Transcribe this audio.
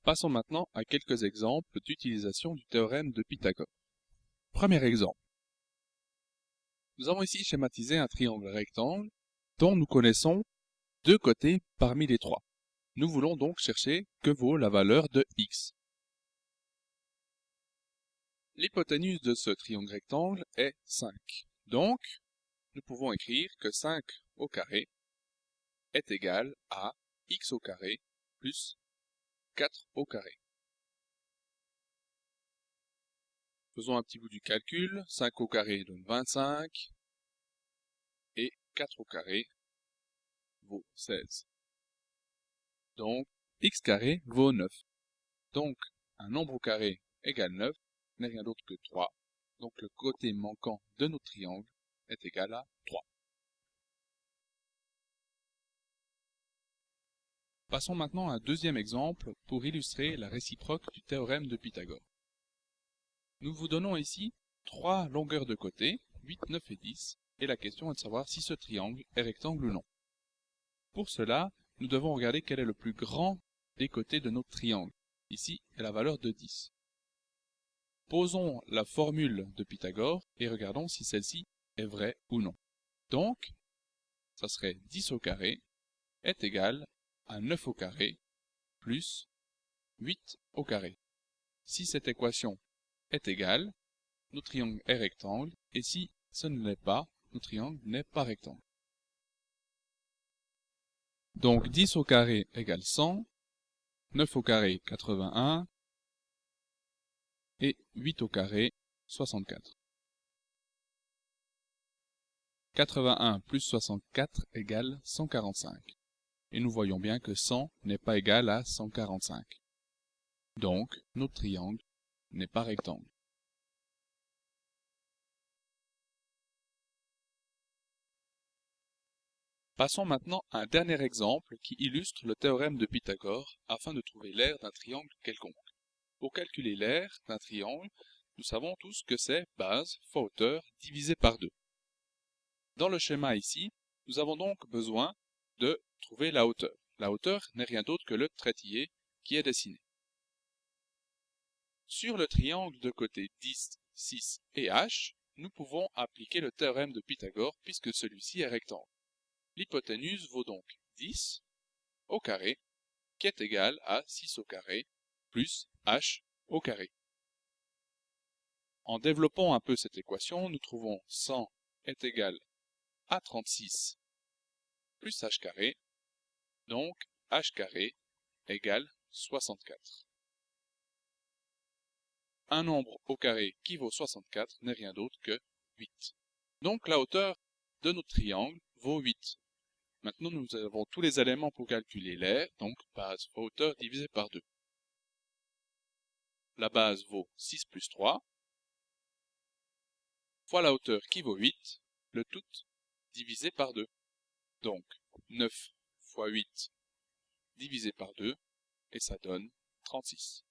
Passons maintenant à quelques exemples d'utilisation du théorème de Pythagore. Premier exemple. Nous avons ici schématisé un triangle rectangle dont nous connaissons deux côtés parmi les trois. Nous voulons donc chercher que vaut la valeur de x. L'hypoténuse de ce triangle rectangle est 5. Donc, nous pouvons écrire que 5 au carré est égal à x au carré plus 4 au carré. Faisons un petit bout du calcul. 5 au carré donne 25 et 4 au carré vaut 16. Donc, x carré vaut 9. Donc, un nombre au carré égale 9 n'est rien d'autre que 3. Donc, le côté manquant de notre triangle est égal à 3. Passons maintenant à un deuxième exemple pour illustrer la réciproque du théorème de Pythagore. Nous vous donnons ici trois longueurs de côté, 8, 9 et 10, et la question est de savoir si ce triangle est rectangle ou non. Pour cela, nous devons regarder quel est le plus grand des côtés de notre triangle. Ici est la valeur de 10. Posons la formule de Pythagore et regardons si celle-ci est vraie ou non. Donc, ça serait 10 au carré est égal à 9 au carré plus 8 au carré. Si cette équation est égale, notre triangle est rectangle, et si ce ne l'est pas, notre triangle n'est pas rectangle. Donc 10 au carré égale 100, 9 au carré 81, et 8 au carré 64. 81 plus 64 égale 145. Et nous voyons bien que 100 n'est pas égal à 145. Donc, notre triangle n'est pas rectangle. Passons maintenant à un dernier exemple qui illustre le théorème de Pythagore afin de trouver l'aire d'un triangle quelconque. Pour calculer l'aire d'un triangle, nous savons tous que c'est base fois hauteur divisé par 2. Dans le schéma ici, nous avons donc besoin de trouver la hauteur. La hauteur n'est rien d'autre que le trait qui est dessiné. Sur le triangle de côté 10, 6 et h, nous pouvons appliquer le théorème de Pythagore puisque celui-ci est rectangle. L'hypoténuse vaut donc 10 au carré qui est égal à 6 au carré plus h au carré. En développant un peu cette équation, nous trouvons 100 est égal à 36 plus h carré, donc h carré égale 64. Un nombre au carré qui vaut 64 n'est rien d'autre que 8. Donc la hauteur de notre triangle vaut 8. Maintenant nous avons tous les éléments pour calculer l'aire, donc base fois hauteur divisé par 2. La base vaut 6 plus 3, fois la hauteur qui vaut 8, le tout divisé par 2. Donc 9 fois 8 divisé par 2, et ça donne 36.